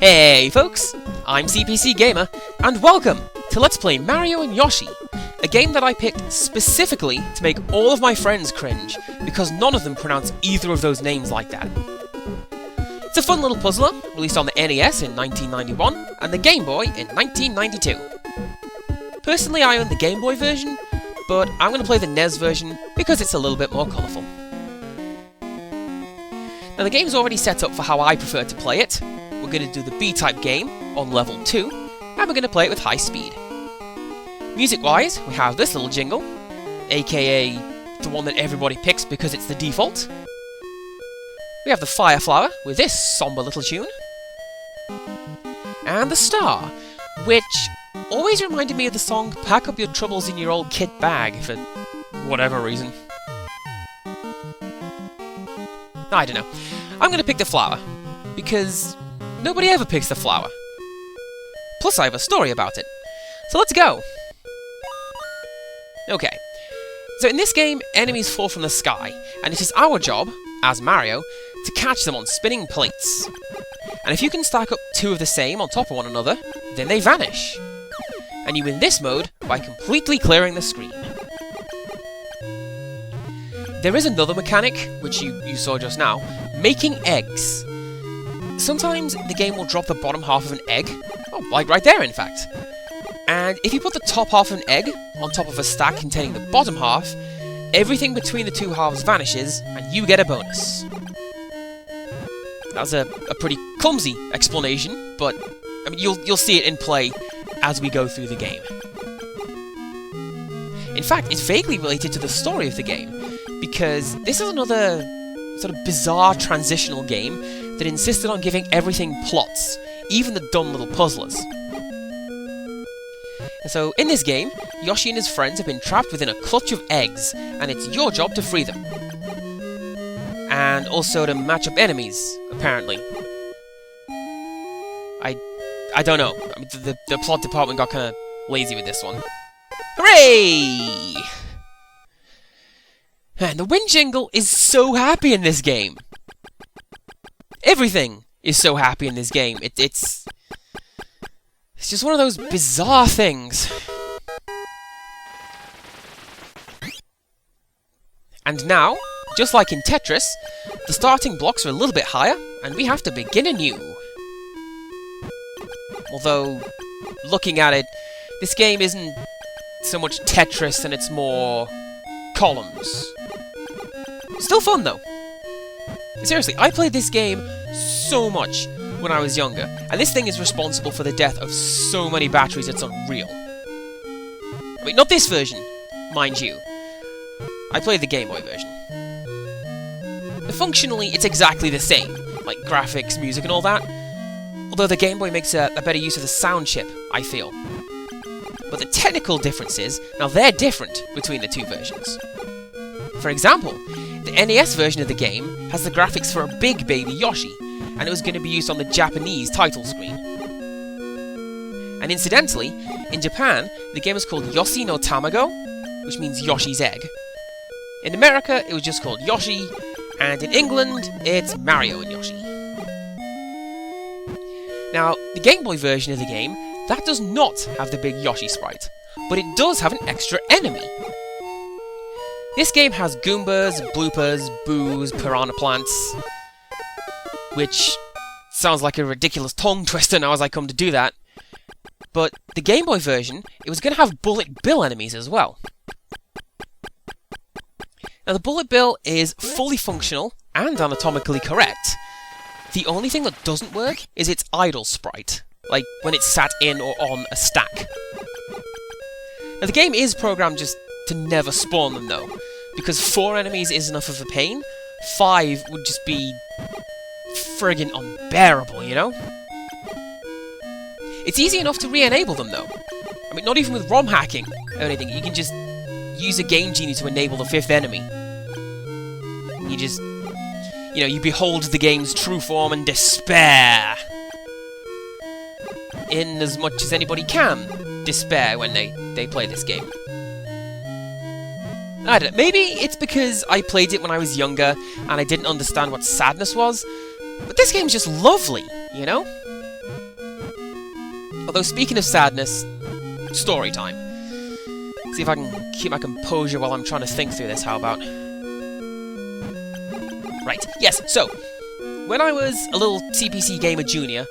Hey folks, I'm CPC Gamer, and welcome to Let's Play Mario and Yoshi, a game that I picked specifically to make all of my friends cringe, because none of them pronounce either of those names like that. It's a fun little puzzler, released on the NES in 1991, and the Game Boy in 1992. Personally, I own the Game Boy version, but I'm going to play the NES version because it's a little bit more colourful. Now the game's already set up for how I prefer to play it. We're going to do the B-type game on level 2, and we're going to play it with high speed. Music-wise, we have this little jingle, aka the one that everybody picks because it's the default. We have the Fire Flower with this somber little tune. And the Star, which always reminded me of the song Pack Up Your Troubles in Your Old Kit Bag for whatever reason. I don't know. I'm going to pick the flower, because nobody ever picks the flower. Plus I have a story about it. So let's go! Okay. So in this game, enemies fall from the sky, and it is our job, as Mario, to catch them on spinning plates. And if you can stack up 2 of the same on top of one another, then they vanish. And you win this mode by completely clearing the screen. There is another mechanic, which you saw just now, making eggs. Sometimes the game will drop the bottom half of an egg, like right there in fact. And if you put the top half of an egg on top of a stack containing the bottom half, everything between the 2 halves vanishes, and you get a bonus. That's a pretty clumsy explanation, but I mean, you'll see it in play as we go through the game. In fact, it's vaguely related to the story of the game, because this is another sort of bizarre transitional game that insisted on giving everything plots, even the dumb little puzzlers. And so, in this game, Yoshi and his friends have been trapped within a clutch of eggs, and it's your job to free them. And also to match up enemies, apparently. I don't know. I mean, the plot department got kind of lazy with this one. Hooray! Man, the wind jingle is so happy in this game. Everything is so happy in this game. It's just one of those bizarre things. And now, just like in Tetris, the starting blocks are a little bit higher, and we have to begin anew. Although, looking at it, this game isn't so much Tetris and it's more columns. Still fun though. Seriously, I played this game so much when I was younger, and this thing is responsible for the death of so many batteries it's unreal. I mean, not this version, mind you. I played the Game Boy version. But functionally, it's exactly the same, like graphics, music and all that, although the Game Boy makes a better use of the sound chip, I feel. But the technical differences, now they're different between the 2 versions. For example, the NES version of the game has the graphics for a big baby Yoshi, and it was going to be used on the Japanese title screen. And incidentally, in Japan, the game is called Yoshi no Tamago, which means Yoshi's egg. In America, it was just called Yoshi, and in England, it's Mario and Yoshi. Now, the Game Boy version of the game, that does not have the big Yoshi sprite, but it does have an extra enemy. This game has Goombas, Bloopers, Boos, Piranha Plants, which sounds like a ridiculous tongue twister now as I come to do that, but the Game Boy version, it was going to have Bullet Bill enemies as well. Now the Bullet Bill is fully functional and anatomically correct. The only thing that doesn't work is its idle sprite, like when it's sat in or on a stack. Now the game is programmed just to never spawn them though, because 4 enemies is enough of a pain, 5 would just be friggin' unbearable, you know? It's easy enough to re-enable them though. I mean, not even with ROM hacking or anything, you can just use a Game Genie to enable the 5th enemy. You just, you know, you behold the game's true form and despair. In as much as anybody can despair when they play this game. I don't know, maybe it's because I played it when I was younger and I didn't understand what sadness was, but this game's just lovely, you know? Although, speaking of sadness, story time. See if I can keep my composure while I'm trying to think through this, how about? Right, yes, so, when I was a little CPC gamer junior,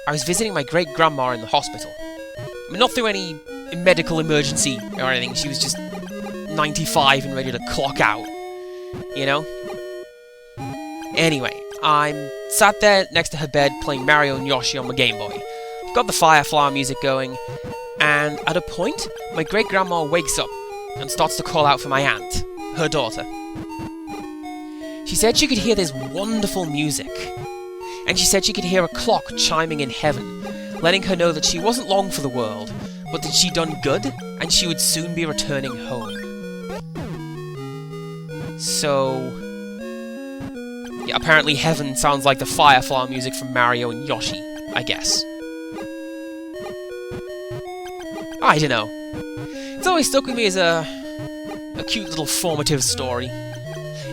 I was visiting my great-grandma in the hospital. I mean, not through any medical emergency or anything, she was just 95 and ready to clock out, you know? Anyway, I'm sat there next to her bed playing Mario and Yoshi on my Game Boy. I've got the Firefly music going, and at a point, my great-grandma wakes up and starts to call out for my aunt, her daughter. She said she could hear this wonderful music, and she said she could hear a clock chiming in heaven, letting her know that she wasn't long for the world, but that she'd done good, and she would soon be returning home. So, yeah, apparently heaven sounds like the Firefly music from Mario and Yoshi, I guess. I don't know. It's always stuck with me as a cute little formative story.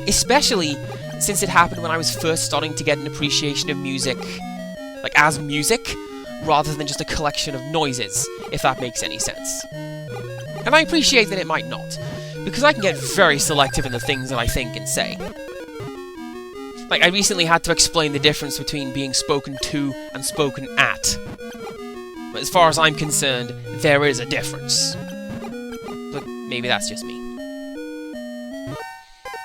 Especially since it happened when I was first starting to get an appreciation of music, like as music, rather than just a collection of noises, if that makes any sense. And I appreciate that it might not, because I can get very selective in the things that I think and say. Like, I recently had to explain the difference between being spoken to and spoken at. But as far as I'm concerned, there is a difference. But maybe that's just me.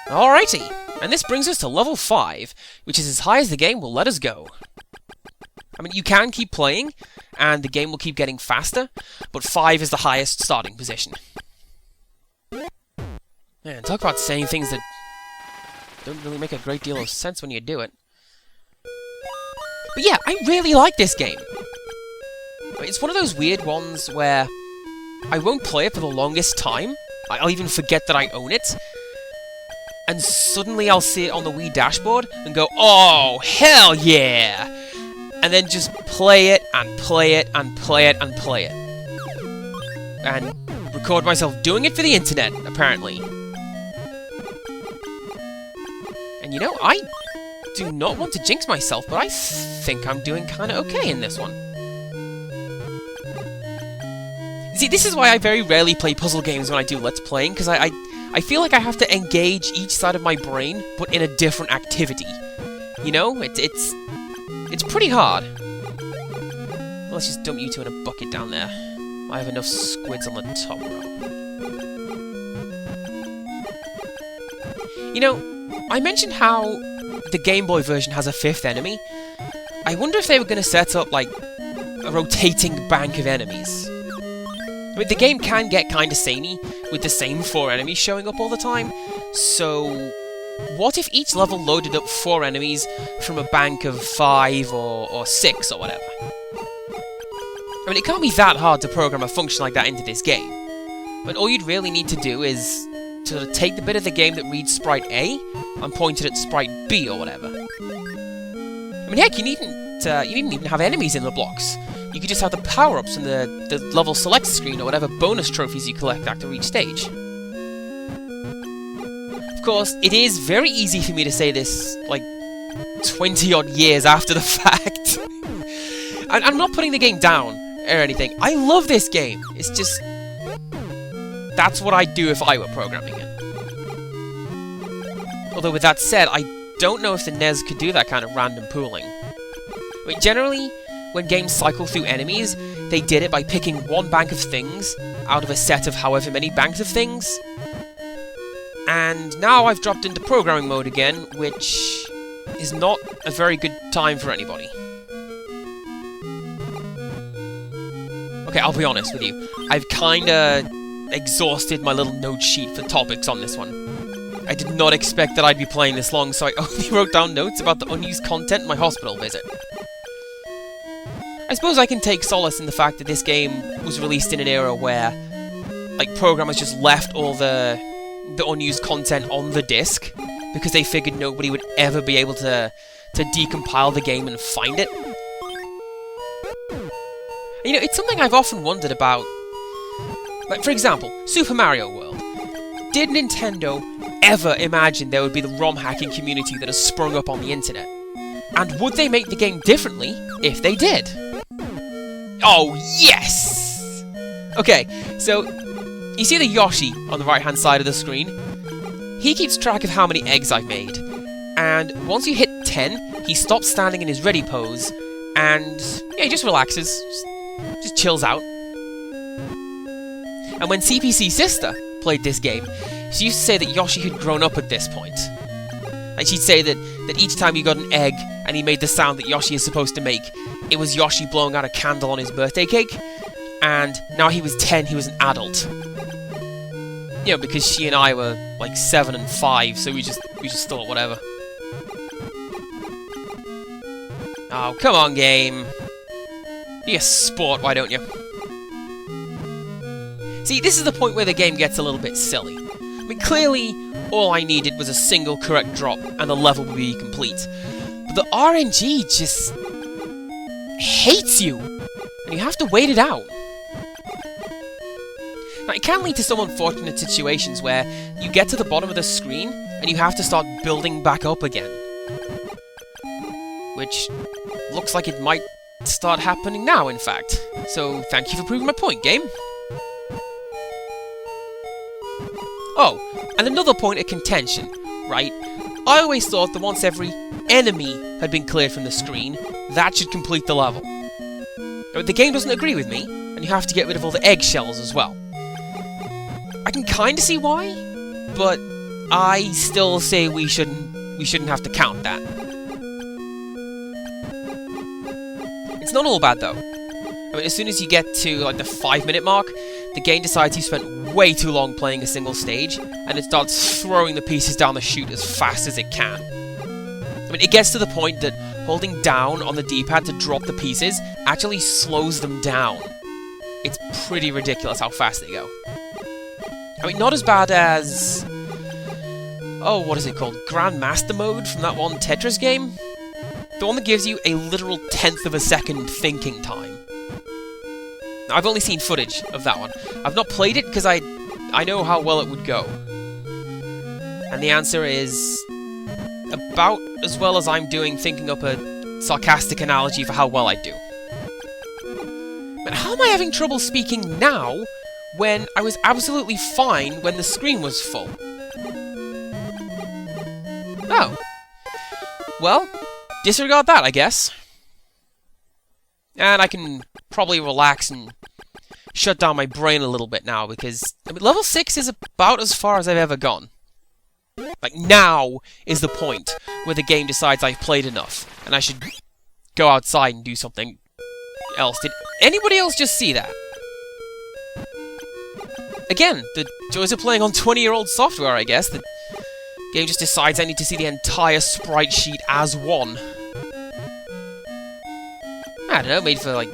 Alrighty, and this brings us to level 5, which is as high as the game will let us go. I mean, you can keep playing, and the game will keep getting faster, but 5 is the highest starting position. Man, talk about saying things that don't really make a great deal of sense when you do it. But yeah, I really like this game. It's one of those weird ones where I won't play it for the longest time. I'll even forget that I own it. And suddenly I'll see it on the Wii dashboard and go, oh, hell yeah! And then just play it, and play it, and play it, and play it. And record myself doing it for the internet, apparently. And you know, I do not want to jinx myself, but I think I'm doing kinda okay in this one. See, this is why I very rarely play puzzle games when I do Let's Playing, because I feel like I have to engage each side of my brain, but in a different activity. You know? It's pretty hard. Let's just dump you two in a bucket down there. I have enough squids on the top row. You know, I mentioned how the Game Boy version has a 5th enemy. I wonder if they were going to set up, like, a rotating bank of enemies. I mean, the game can get kinda samey, with the same 4 enemies showing up all the time, so what if each level loaded up 4 enemies from a bank of 5 or 6 or whatever? I mean, it can't be that hard to program a function like that into this game. But all you'd really need to do is to take the bit of the game that reads Sprite A and point it at Sprite B or whatever. I mean, heck, you needn't even have enemies in the blocks. You could just have the power-ups and the level select screen or whatever bonus trophies you collect after each stage. Of course, it is very easy for me to say this, like, 20-odd years after the fact. And I'm not putting the game down or anything. I love this game. It's just... that's what I'd do if I were programming it. Although with that said, I don't know if the NES could do that kind of random pooling. I mean, generally, when games cycle through enemies, they did it by picking one bank of things out of a set of however many banks of things. And now I've dropped into programming mode again, which is not a very good time for anybody. Okay, I'll be honest with you. I've kinda exhausted my little note sheet for topics on this one. I did not expect that I'd be playing this long, so I only wrote down notes about the unused content in my hospital visit. I suppose I can take solace in the fact that this game was released in an era where, like, programmers just left all the unused content on the disc because they figured nobody would ever be able to decompile the game and find it. And, you know, it's something I've often wondered about. Like, for example, Super Mario World. Did Nintendo ever imagine there would be the ROM hacking community that has sprung up on the internet? And would they make the game differently if they did? Oh, yes! Okay, so you see the Yoshi on the right-hand side of the screen? He keeps track of how many eggs I've made. And once you hit 10, he stops standing in his ready pose, and yeah, he just relaxes, just chills out. And when CPC's sister played this game, she used to say that Yoshi had grown up at this point. And she'd say that each time you got an egg and he made the sound that Yoshi is supposed to make, it was Yoshi blowing out a candle on his birthday cake. And now he was 10, he was an adult. You know, because she and I were like 7 and 5, so we just thought whatever. Oh, come on, game. Be a sport, why don't you? See, this is the point where the game gets a little bit silly. I mean, clearly, all I needed was a single correct drop, and the level would be complete. But the RNG just hates you, and you have to wait it out. Now, it can lead to some unfortunate situations where you get to the bottom of the screen, and you have to start building back up again. Which looks like it might start happening now, in fact. So, thank you for proving my point, game. Oh, and another point of contention, right? I always thought that once every enemy had been cleared from the screen, that should complete the level. But the game doesn't agree with me, and you have to get rid of all the eggshells as well. I can kind of see why, but I still say we shouldn't have to count that. It's not all bad though. I mean, as soon as you get to like the 5-minute mark, the game decides you spent way too long playing a single stage, and it starts throwing the pieces down the chute as fast as it can. I mean, it gets to the point that holding down on the D-pad to drop the pieces actually slows them down. It's pretty ridiculous how fast they go. I mean, not as bad as... oh, what is it called? Grandmaster Mode from that one Tetris game? The one that gives you a literal 1/10 of a second thinking time. Now, I've only seen footage of that one. I've not played it because I know how well it would go. And the answer is... about as well as I'm doing thinking up a sarcastic analogy for how well I do. But how am I having trouble speaking now when I was absolutely fine when the screen was full? Oh. Well, disregard that, I guess. And I can probably relax and shut down my brain a little bit now, because I mean, level 6 is about as far as I've ever gone. Like, now is the point where the game decides I've played enough, and I should go outside and do something else. Did anybody else just see that? Again, the joys of playing on 20-year-old software, I guess. The game just decides I need to see the entire sprite sheet as one. I don't know, made for like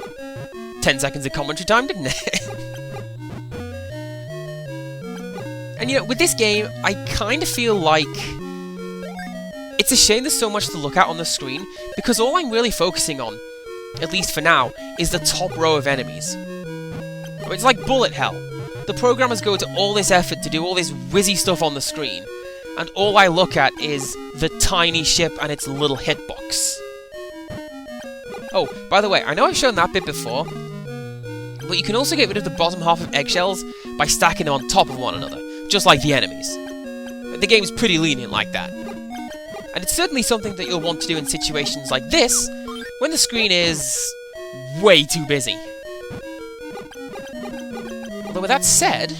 10 seconds of commentary time, didn't it? And you know, with this game, I kind of feel like it's a shame there's so much to look at on the screen, because all I'm really focusing on, at least for now, is the top row of enemies. It's like bullet hell. The programmers go to all this effort to do all this whizzy stuff on the screen, and all I look at is the tiny ship and its little hitbox. Oh, by the way, I know I've shown that bit before, but you can also get rid of the bottom half of eggshells by stacking them on top of one another, just like the enemies. The game's pretty lenient like that. And it's certainly something that you'll want to do in situations like this, when the screen is way too busy. Although with that said,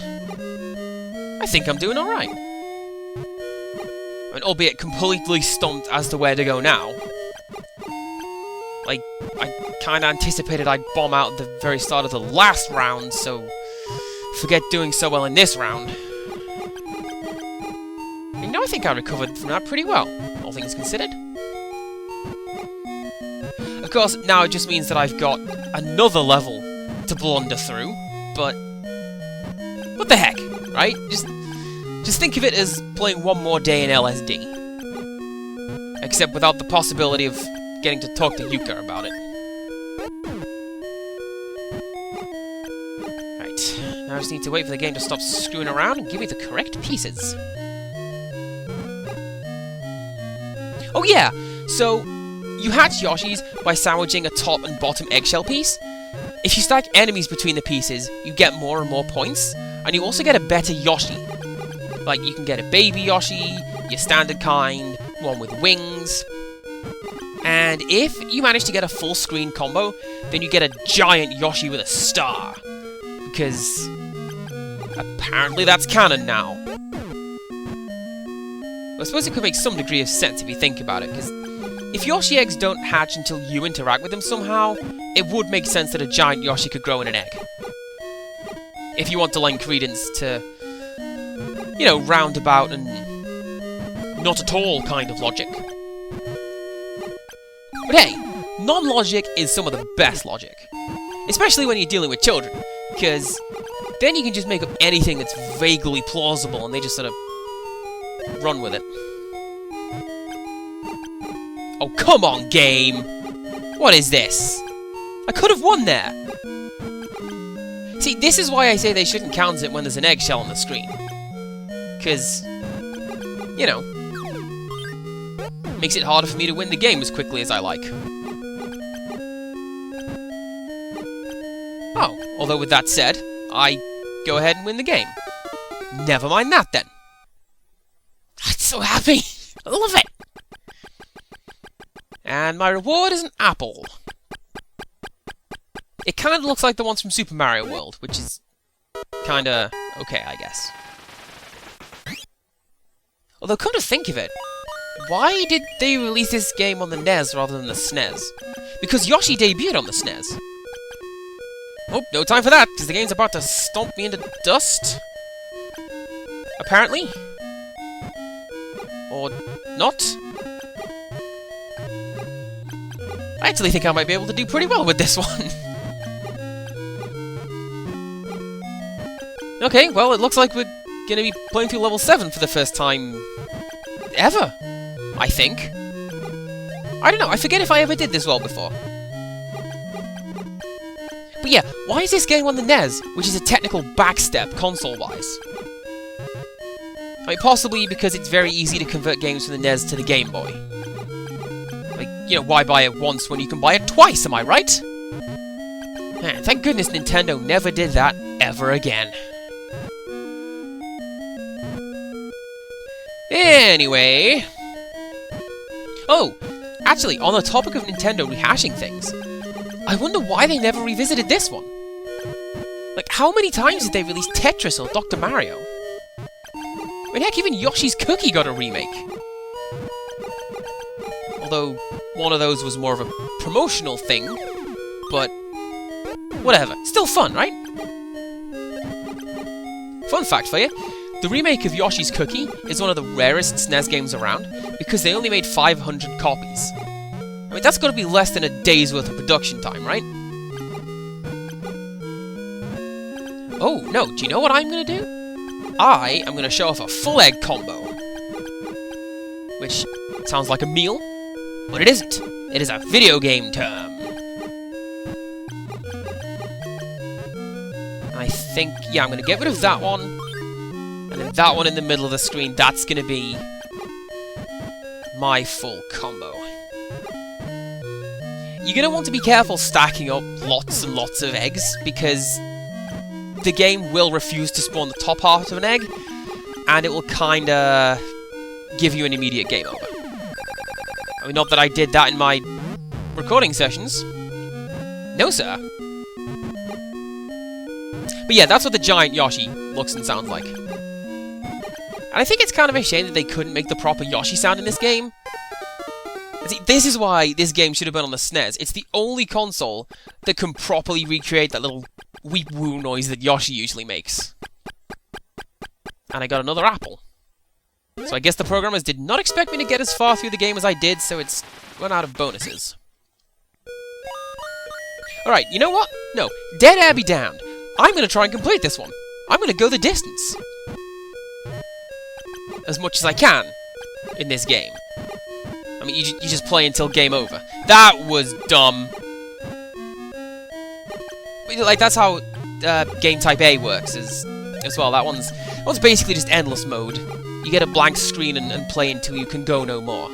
I think I'm doing alright. I mean, albeit completely stumped as to where to go now. Like, I kinda anticipated I'd bomb out at the very start of the last round, so forget doing so well in this round. You know, I think I recovered from that pretty well, all things considered. Of course, now it just means that I've got another level to blunder through, but what the heck, right? Just think of it as playing one more day in LSD. Except without the possibility of getting to talk to Yuka about it. Right, now I just need to wait for the game to stop screwing around and give me the correct pieces. Oh yeah, so you hatch Yoshis by sandwiching a top and bottom eggshell piece, if you stack enemies between the pieces, you get more and more points, and you also get a better Yoshi. Like, you can get a baby Yoshi, your standard kind, one with wings. And if you manage to get a full screen combo, then you get a giant Yoshi with a star. Because apparently that's canon now. I suppose it could make some degree of sense if you think about it, because if Yoshi eggs don't hatch until you interact with them somehow, it would make sense that a giant Yoshi could grow in an egg. If you want to lend credence to, you know, roundabout and not at all kind of logic. But hey, non-logic is some of the best logic. Especially when you're dealing with children, because then you can just make up anything that's vaguely plausible and they just sort of run with it. Oh, come on, game! What is this? I could have won there! See, this is why I say they shouldn't count it when there's an eggshell on the screen. Because, you know, makes it harder for me to win the game as quickly as I like. Oh, although with that said, I go ahead and win the game. Never mind that then. I'm so happy! I love it! And my reward is an apple. It kind of looks like the ones from Super Mario World, which is kinda okay, I guess. Although, come to think of it, why did they release this game on the NES rather than the SNES? Because Yoshi debuted on the SNES. Oh, no time for that, because the game's about to stomp me into dust. Apparently. Or not. I actually think I might be able to do pretty well with this one. Okay, well, it looks like we're gonna be playing through level 7 for the first time ever, I think. I don't know, I forget if I ever did this well before. But yeah, why is this game on the NES, which is a technical backstep console-wise? I mean, possibly because it's very easy to convert games from the NES to the Game Boy. Like, you know, why buy it once when you can buy it twice, am I right? Man, thank goodness Nintendo never did that ever again. Anyway... Oh, actually, on the topic of Nintendo rehashing things, I wonder why they never revisited this one. Like, how many times did they release Tetris or Dr. Mario? I mean, heck, even Yoshi's Cookie got a remake. Although, one of those was more of a promotional thing, but whatever. Still fun, right? Fun fact for you, the remake of Yoshi's Cookie is one of the rarest SNES games around, because they only made 500 copies. I mean, that's got to be less than a day's worth of production time, right? Oh, no, do you know what I'm going to do? I am going to show off a full egg combo. Which sounds like a meal, but it isn't. It is a video game term. I think, yeah, I'm going to get rid of that one. And then that one in the middle of the screen, that's going to be my full combo. You're going to want to be careful stacking up lots and lots of eggs, because the game will refuse to spawn the top half of an egg, and it will kinda give you an immediate game over. I mean, not that I did that in my recording sessions. No, sir. But yeah, that's what the giant Yoshi looks and sounds like. And I think it's kind of a shame that they couldn't make the proper Yoshi sound in this game. See, this is why this game should have been on the SNES. It's the only console that can properly recreate that little weep-woo noise that Yoshi usually makes. And I got another apple. So I guess the programmers did not expect me to get as far through the game as I did, so it's run out of bonuses. Alright, you know what? No, dead air be damned. I'm going to try and complete this one. I'm going to go the distance. As much as I can in this game. I mean, you just play until game over. That was dumb. Like, that's how game type A works as well. That one's basically just endless mode. You get a blank screen and play until you can go no more.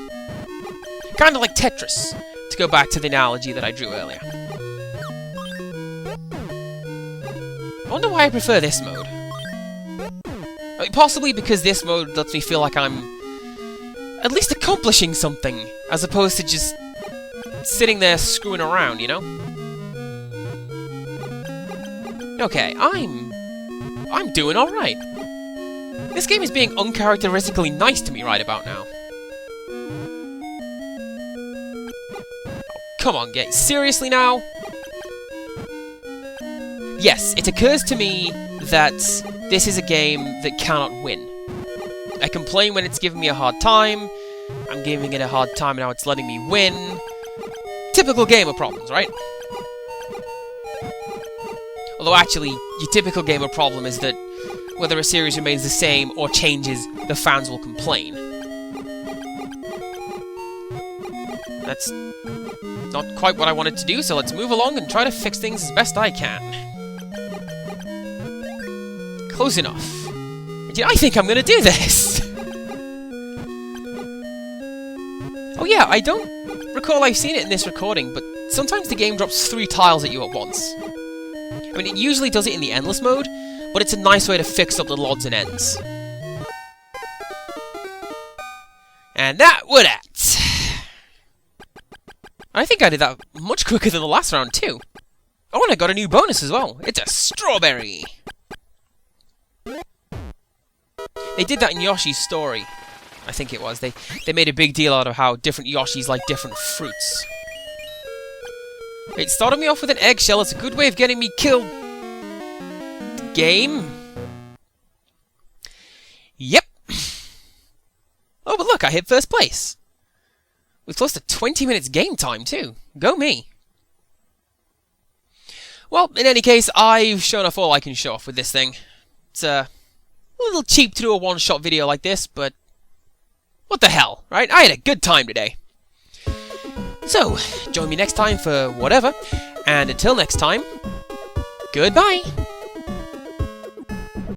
Kind of like Tetris, to go back to the analogy that I drew earlier. wonder why I prefer this mode. I mean, possibly because this mode lets me feel like I'm at least accomplishing something, as opposed to just sitting there screwing around, you know? Okay, I'm doing alright. This game is being uncharacteristically nice to me right about now. Oh, come on, game. Seriously now? Yes, it occurs to me that this is a game that cannot win. I complain when it's giving me a hard time. I'm giving it a hard time, now it's letting me win. Typical gamer problems, right? Although actually, your typical gamer problem is that whether a series remains the same or changes, the fans will complain. That's not quite what I wanted to do, so let's move along and try to fix things as best I can. Close enough. I think I'm gonna do this! Oh yeah, I don't recall I've seen it in this recording, but sometimes the game drops 3 tiles at you at once. I mean, it usually does it in the endless mode, but it's a nice way to fix up the odds and ends. And that would it! I think I did that much quicker than the last round, too. Oh, and I got a new bonus as well. It's a strawberry! They did that in Yoshi's story. I think it was. They made a big deal out of how different Yoshis like different fruits. It started me off with an eggshell. It's a good way of getting me killed. Game? Yep. Oh, but look, I hit first place. With close to 20 minutes game time, too. Go me. Well, in any case, I've shown off all I can show off with this thing. It's a little cheap to do a one-shot video like this, but what the hell, right? I had a good time today. So, join me next time for whatever, and until next time, goodbye!